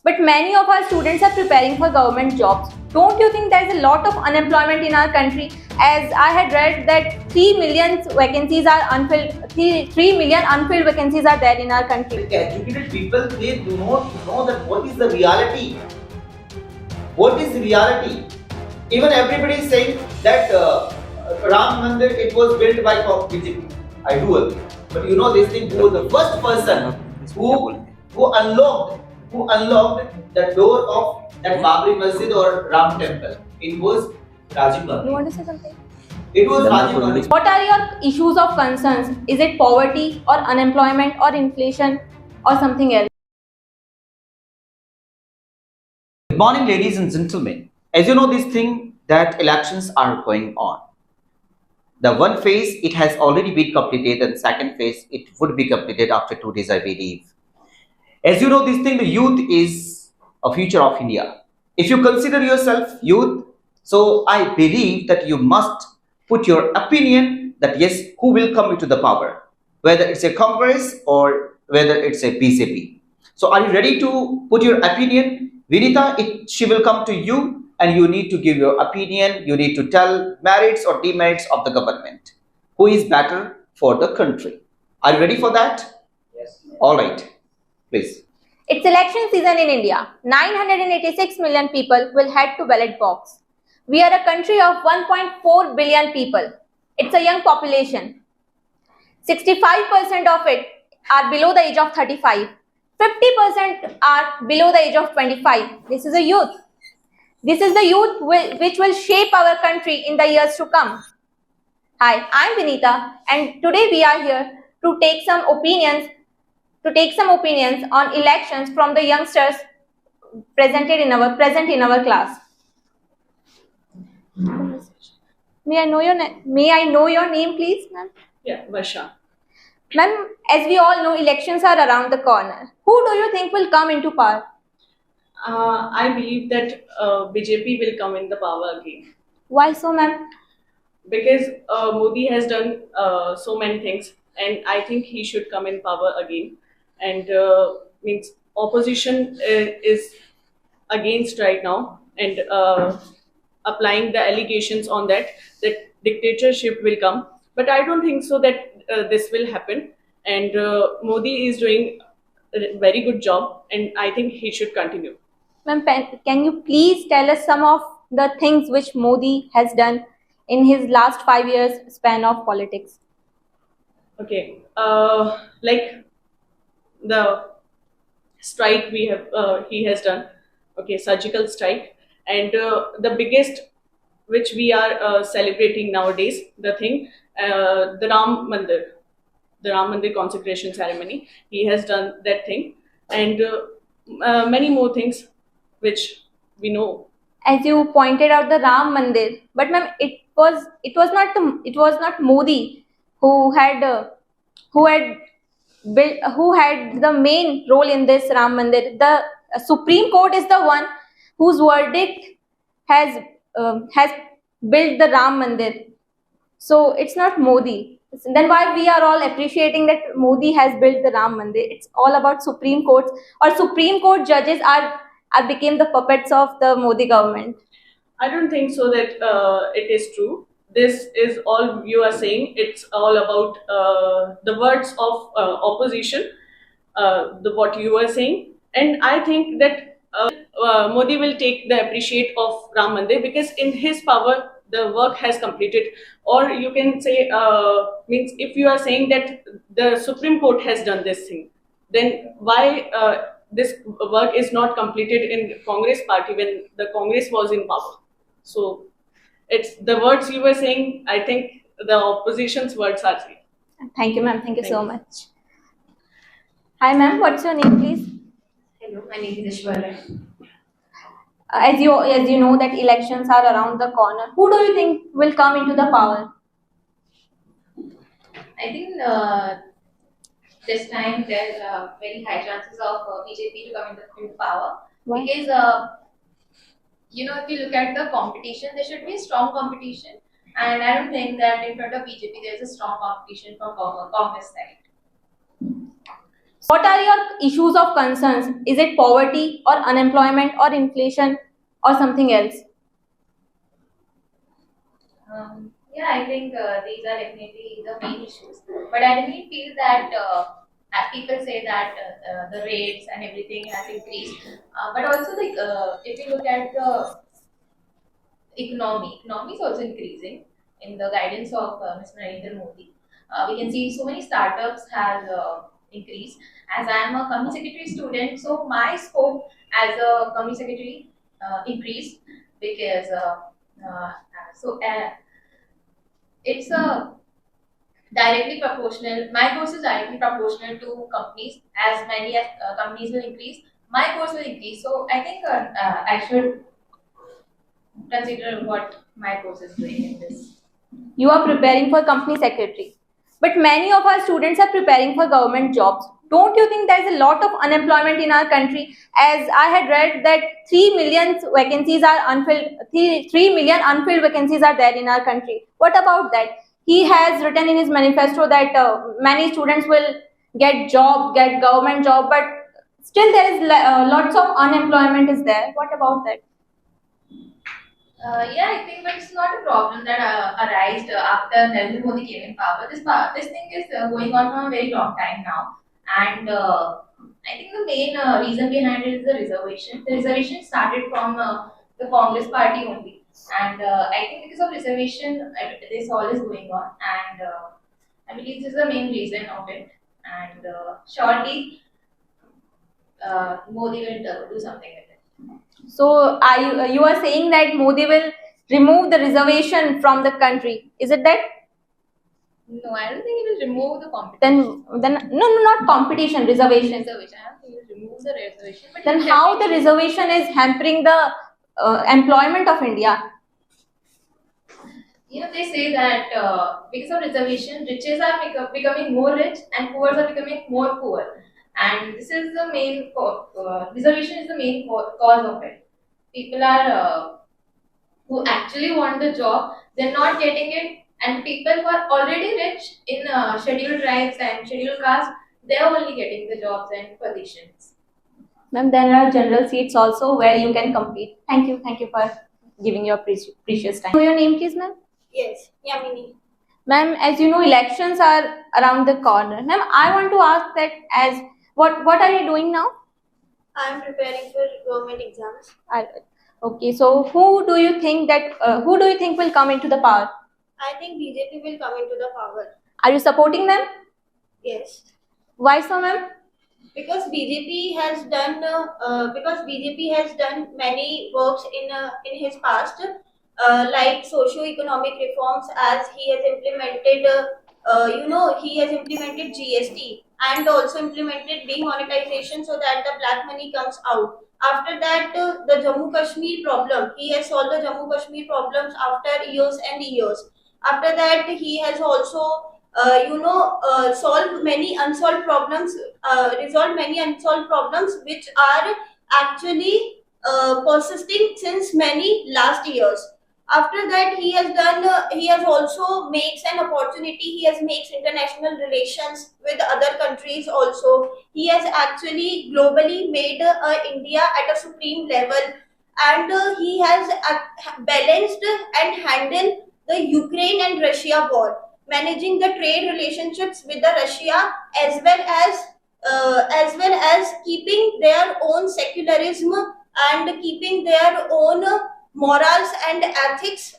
But many of our students are preparing for government jobs. Don't you think there is a lot of unemployment in our country? As I had read that 3 million vacancies are unfilled, 3 million unfilled vacancies are there in our country. Educated people, they do not know that what is the reality. What is the reality? Even everybody is saying that Ram Mandir, it was built by BJP. I do agree. But you know this thing, who was the first person who unlocked the door of that Babri Masjid or Ram Temple? It was Rajiv Gandhi. You want to say something? It was Rajiv Gandhi. What are your issues of concerns? Is it poverty or unemployment or inflation or something else? Good morning, ladies and gentlemen. As you know, this thing that elections are going on. The one phase, it has already been completed, and second phase, it would be completed after 2 days, I believe. As you know, this thing, the youth is a future of India. If you consider yourself youth, so I believe that you must put your opinion that yes, who will come into the power, whether it's a Congress or whether it's a BJP. So are you ready to put your opinion? Vinita, she will come to you and you need to give your opinion. You need to tell merits or demerits of the government. Who is better for the country? Are you ready for that? Yes. All right. Please. It's election season in India. 986 million people will head to ballot box. We are a country of 1.4 billion people. It's a young population. 65% of it are below the age of 35. 50% are below the age of 25. This is a youth. This is the youth which will shape our country in the years to come. Hi, I'm Vinita, and today we are here to take some opinions on elections from the youngsters present in our class. May I know your name, please, ma'am? Yeah, Varsha. Ma'am, as we all know, elections are around the corner. Who do you think will come into power? I believe that BJP will come in the power again Why so, ma'am? because Modi has done so many things, and I think he should come in power again. And means opposition is against right now and applying the allegations on that dictatorship will come. But I don't think so that this will happen. And Modi is doing a very good job, and I think he should continue. Ma'am, can you please tell us some of the things which Modi has done in his last 5 years span of politics? Okay, like the strike he has done. Okay, surgical strike, and the biggest which we are celebrating nowadays, the Ram Mandir consecration ceremony. He has done that thing, and many more things which we know. As you pointed out, the Ram Mandir, but ma'am, it was not Modi who had who had the main role in this Ram Mandir. The Supreme Court is the one whose verdict has built the Ram Mandir. So it's not Modi. Then why we are all appreciating that Modi has built the Ram Mandir? It's all about Supreme Courts, or Supreme Court judges are became the puppets of the Modi government. I don't think so that it is true. This is all you are saying. It's all about the words of opposition, what you are saying. And I think that Modi will take the appreciate of Ram Mandir because in his power the work has completed. Or you can say, means if you are saying that the Supreme Court has done this thing, then why this work is not completed in Congress party when the Congress was in power? So it's the words you were saying. I think the opposition's words are saying. Thank you, ma'am. Thank you so much. Hi, ma'am. What's your name, please? Hello, my name is Ishwarya. As you know that elections are around the corner. Who do you think will come into the power? I think this time there's very high chances of BJP to come into power. Why? Because if you look at the competition, there should be a strong competition, and I don't think that in front of BJP there's a strong competition from Congress side. What are your issues of concerns? Is it poverty or unemployment or inflation or something else? Yeah, I think these are definitely the main issues. But I really feel that as people say that the rates and everything has increased, but also like if you look at the economy is also increasing in the guidance of Mr. Narendra Modi. We can see so many startups has increased. As I am a company secretary student, so my scope as a company secretary increased because uh, so it's a directly proportional. My course is directly proportional to companies. As many as companies will increase, my course will increase. So I think I should consider what my course is doing in this. You are preparing for company secretary. But many of our students are preparing for government jobs. Don't you think there is a lot of unemployment in our country? As I had read that 3 million vacancies are unfilled, 3 million unfilled vacancies are there in our country. What about that? He has written in his manifesto that many students will get job, get government job, but still there is lots of unemployment is there. What about that? Yeah, I think, but it's not a problem that arose after Narendra Modi came in power. This thing is going on for a very long time now, and I think the main reason behind it is the reservation. The reservation started from the Congress party only, and I think because of reservation, this all is going on, and I believe this is the main reason of it. And surely, Modi will do something with it. So you are saying that Modi will remove the reservation from the country. Is it that? No, I don't think he will remove the competition. Then no, not competition, reservation. Reservation. I don't think he will remove the reservation. But Then he how the definitely- reservation is hampering the employment of India? They say that because of reservation, riches are becoming more rich and poor are becoming more poor. And this is the main reservation is the main cause of it. People are who actually want the job, they're not getting it, and people who are already rich in scheduled tribes and scheduled castes, they're only getting the jobs and positions. Ma'am, there are general seats also where you can compete. Thank you for giving your precious time. Know your name, please, ma'am. Yes, Yamini. Ma'am, as you know, elections are around the corner. Ma'am, I want to ask that as what are you doing now? I am preparing for government exams. Okay, so who do you think will come into the power? I think BJP will come into the power. Are you supporting them? Yes, Why so, ma'am? because BJP has done many works in his past, like socio-economic reforms, as he has implemented. He has implemented GST and also implemented demonetization so that the black money comes out. After that, the Jammu Kashmir problem, he has solved the Jammu Kashmir problems after years and years. After that, he has also solved many unsolved problems, resolved many unsolved problems which are actually persisting since many last years. After that, he has also makes an opportunity. He has makes international relations with other countries also. He has actually globally made India at a supreme level, and he has balanced and handled the Ukraine and Russia war, managing the trade relationships with the Russia, as well as keeping their own secularism and keeping their own morals and ethics,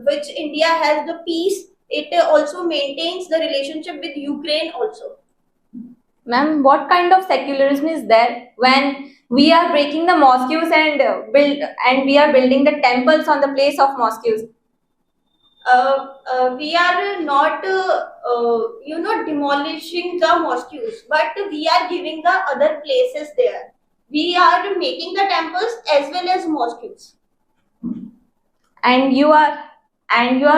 which India has the peace. It also maintains the relationship with Ukraine also. Ma'am, what kind of secularism is there when we are breaking the mosques and we are building the temples on the place of mosques? We are not, demolishing the mosques, but we are giving the other places there. We are making the temples as well as mosques. And you are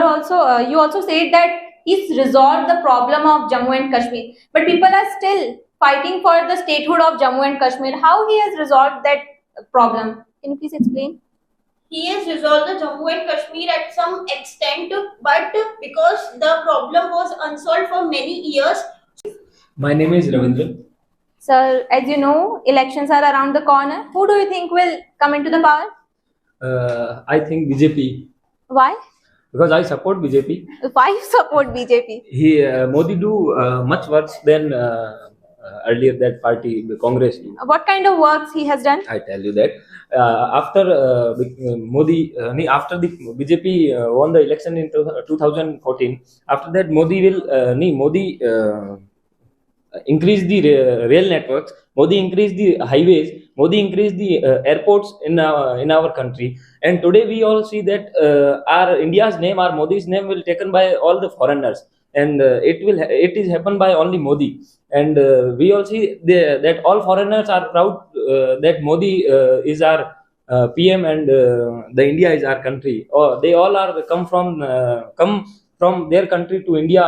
also you also said that he's resolved the problem of Jammu and Kashmir, but people are still fighting for the statehood of Jammu and Kashmir. How he has resolved that problem? Can you please explain? He has resolved the Jammu and Kashmir at some extent, but because the problem was unsolved for many years. My name is Ravindra. So, as you know, elections are around the corner. Who do you think will come into the power? I think BJP, Why? because I support BJP. Why you support BJP? Modi do much worse than earlier that party, the Congress do. What kind of works he has done? I tell you that after Modi, after the BJP won the election in 2014, after that Modi increase the rail networks, Modi increased the highways, Modi increased the airports in our country, and today we all see that our India's name, our Modi's name, will taken by all the foreigners, and it is happened by only Modi, and we all see that all foreigners are proud that Modi is our PM, and the India is our country. Oh, they all are come from their country to India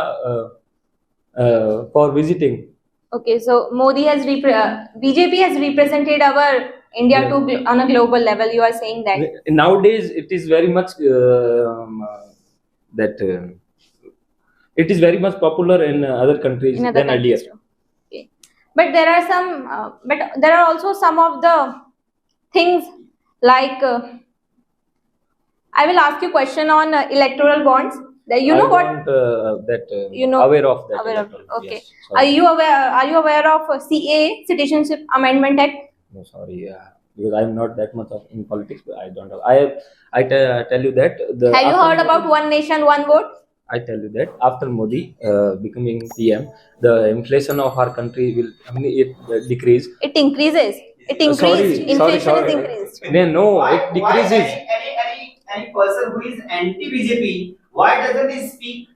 for visiting. Okay, so BJP has represented our India on a global level. You are saying that. Nowadays it is very much it is very much popular in other countries In other than earlier. countries too. Okay. But there are some, but there are also some of the things like I will ask you question on electoral bonds. You know I what? want You know- aware of that. aware of- electoral. okay. Yes, sorry. Are you aware of CA Citizenship Amendment Act? No, sorry, because I'm not that much in politics. But I don't know. Tell you that. Have you heard about One Nation, One Vote? I tell you that after Modi becoming PM, the inflation of our country will it decrease. It increases. It increased. Inflation is increased. No, it decreases. Any person who is anti-BJP, why doesn't he speak?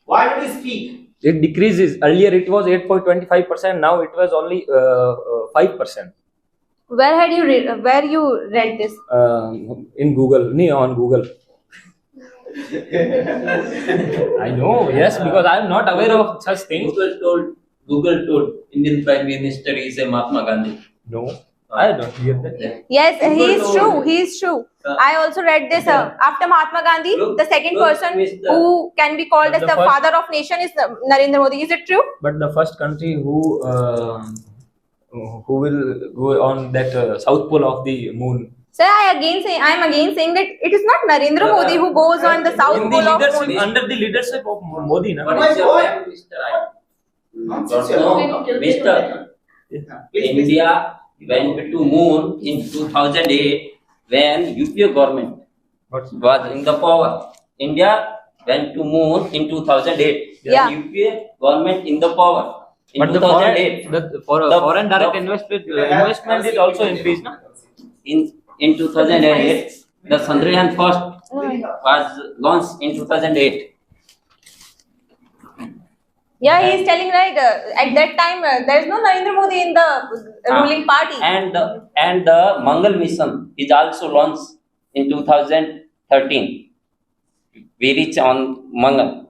Why don't he speak? It decreases. Earlier it was 8.25%. Now it was only 5%. Where you read this? In Google, on Google. I know, yes, because I am not aware of such things. Google told Indian Prime Minister is a Mahatma Gandhi. No, I don't hear that. Yes, he is true. I also read this. After Mahatma Gandhi, the second person who can be called as the father of nation is Narendra Modi. Is it true? But the first country who will go on that south pole of the moon. Sir, I am again saying that it is not Narendra Modi who goes on the south In pole the of leadership, moon. under the leadership of Modi, na? What is your Prime Minister? I don't know, Mister. India went to moon in 2008 when UPA government was in the power. India went to moon in 2008 Yeah. when UPA government in the power. In But the 2008, foreign direct investment is also increased, na? in 2008, the Chandrayaan first was launched in 2008. Yeah, he is telling right. At that time, there is no Narendra Modi in the ruling party. And the Mangal mission is also launched in 2013. We reach on Mangal.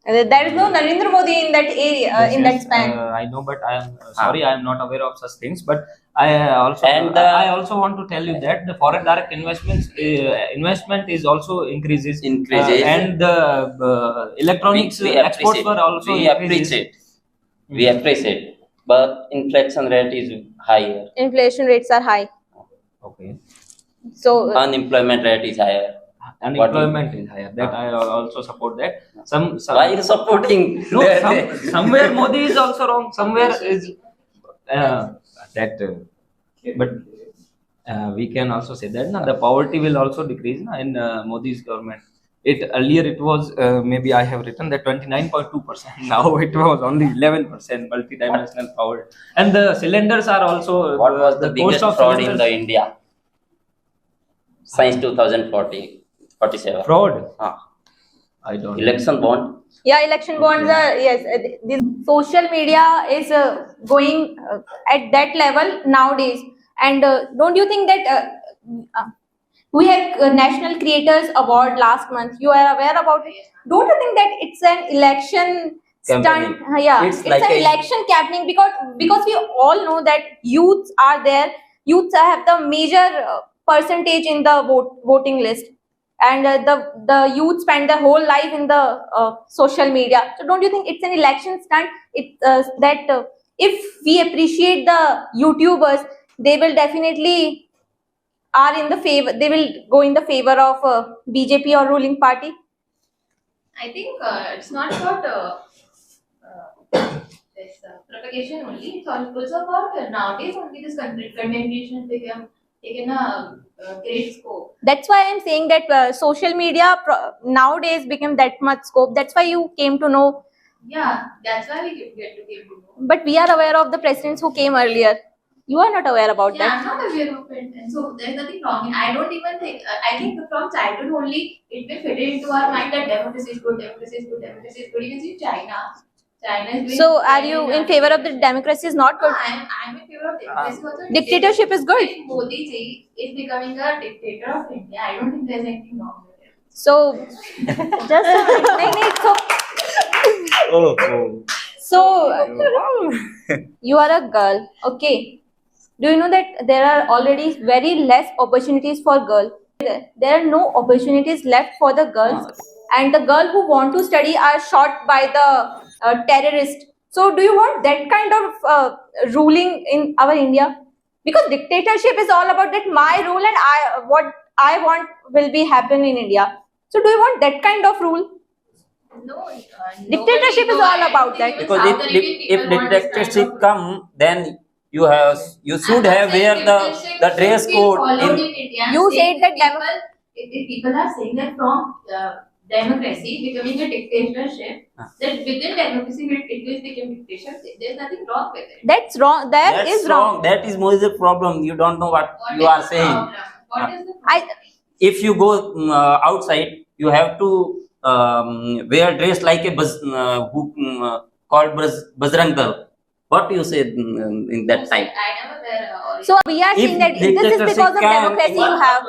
There is no Narendra Modi in that area, in that span. I know, but I am sorry, I am not aware of such things. But I also And, I also want to tell you that the foreign direct investment is also increases, and the electronics exports were also we increases. appreciate, but inflation rate is higher, Inflation rates are high. Okay, So, unemployment rate is higher. unemployment is higher. That I also support that. Some Why are you supporting? no, somewhere Modi is also wrong. Somewhere is but we can also say that the poverty will also decrease in Modi's government. Earlier it was maybe I have written that 29.2%. Now it was only 11% multidimensional power, and the cylinders are also. What was the cost biggest of fraud in cylinders- the India since 2047? fraud? Ah. I don't. Election bond. yeah, election bonds are, yes. This social media is going at that level nowadays. And don't you think that we had National Creators Award last month? You are aware about it? Don't you think that it's an election stunt? Campaigning. Yeah, It's it's like an a- election campaigning because we all know that youths are there. Youths have the major percentage in the voting list. and the youth spend their whole life in the social media. So don't you think it's an election stunt? If we appreciate the YouTubers, they will definitely are in the favor. They will go in the favor of BJP or ruling party. I think it's not about this propagation only. It's also about nowadays only this content creation become taken a great scope. That's why I'm saying that social media nowadays became that much scope. That's why you came to know. Yeah, that's why we get to came to know. But we are aware of the presidents who came earlier. You are not aware about Yeah, that. I'm not aware of it, and so there's nothing wrong. I don't even think. I think from childhood only it will fit into our mind that democracy is good, democracy is good, democracy is good. You can see China. China is doing. So are you in favor of the democracy is not good? I'm in favor of democracy also. Dictatorship is good. If Modi ji is becoming a dictator of India, I don't think there's anything wrong with it. So just a minute. So you are a girl, okay? Do you know that there are already very less opportunities for girls? There are no opportunities left for the girls, and the girl who want to study are shot by the terrorist. So do you want that kind of ruling in our India? Because dictatorship is all about that my rule and what I want will be happen in India. So do you want that kind of rule? No, Dictatorship is all about that. Because if dictatorship come, then you should have wear the dress code. You said that if people are saying that from democracy becoming a dictatorship, that within democracy it will become dictatorship. There's nothing wrong with it. That's wrong. That's wrong. That is more the problem. You don't know what you are saying. What is the problem? If you go outside, you have to wear dress like a called Bajrang Dal. What do you say in that type? I never wear So we are saying that this is because of democracy you have.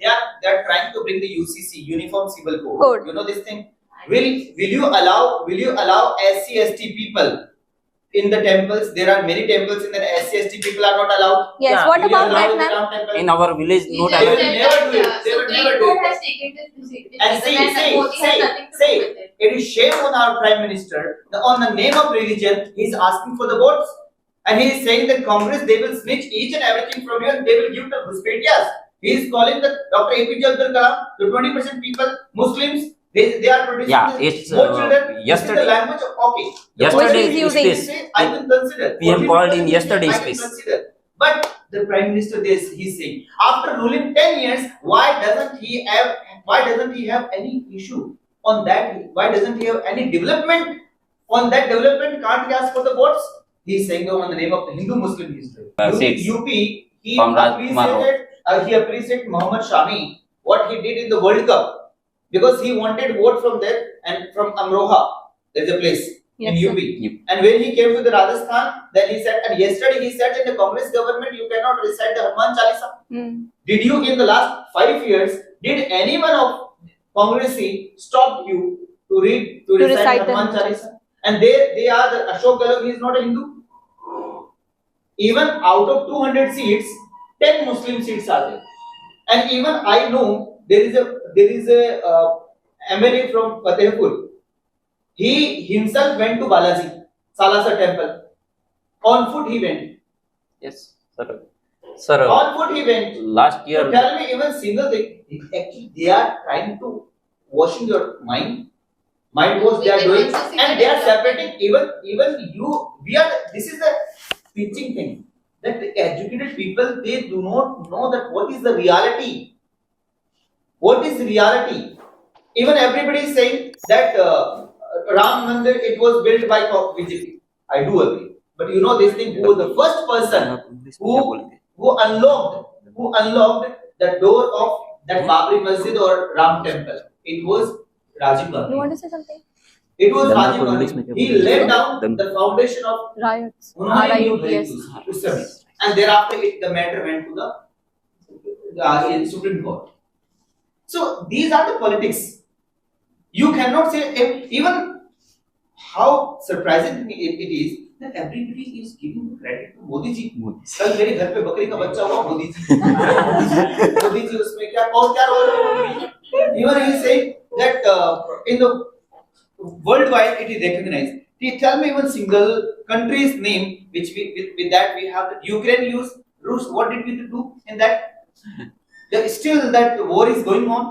They are trying to bring the UCC, Uniform Civil Code. Code. You know this thing. Will you allow SC/ST people in the temples? There are many temples in the SC/ST people are not allowed. Yes. Yeah, What Will you about allow that, in the ma'am? Ram temple? In our village, no They will dialogue. never do it. They will never do it. Has taken this decision. And Modi has nothing to do with it. it is shame on our Prime Minister. On the name of religion, he is asking for the votes. And he is saying that Congress, they will snitch each and everything from you and they will give the Ghuspettiyas. He is calling the Dr. APJ Abdul Kalam, the 20% people, Muslims, they are producing It's more children. yesterday. This is the language of okay. Yesterday's Which is using. speech. I can consider. PM called in 40% yesterday's I can speech. consider. But the Prime Minister, he's saying, after ruling 10 years, why doesn't he have any issue on that? Why doesn't he have any development on that development? Can't he ask for the votes? He's saying on the name of the Hindu-Muslim history. Seats. UP, he From Rajkumar appreciated Muhammad Shami, what he did in the World Cup, because he wanted vote from there and from Amroha. There's a place in Yes, UP. Yep. And when he came to the Rajasthan, then he said, and yesterday he said in the Congress government, you cannot recite the Hanuman Chalisa. Did you in the last 5 years, did anyone of Congress stop you to recite recite the Hanuman Chalisa? And they are the Ashok Gahlot, he is not a Hindu. Even out of 200 seats, 10 Muslim seats are there. And even I know there is a MLA from Fatehpur. He himself went to Balaji, Salasar temple. On foot he went. Yes, sir. On foot he went. Last year. So tell me even single thing. Actually, they are trying to washing your mind. Mind wash they are doing, and they are separating even you. This is the teaching thing that the educated people, they do not know that what is the reality. What is reality? Even everybody is saying that Ram Mandir, it was built by BJP. I do agree. But you know this thing, who was the first person who unlocked the door of that Babri Masjid or Ram temple? It was Rajiv Gandhi. You want to say something? It was Rajiv Gandhi. He laid down the foundation of Riots. Yes. Yes. And thereafter the matter went to the Supreme Court. So these are the politics. You cannot say even how surprising it is that everybody is giving credit to Modi ji. कल मेरे घर पे बकरी का बच्चा हुआ मोदी जी. मोदी जी उसमें क्या रोल है? Even he is saying that in the worldwide it is recognized. Tell me one single country's name which with that we have Ukraine use Rus. What did we do in that? Still that war is going on.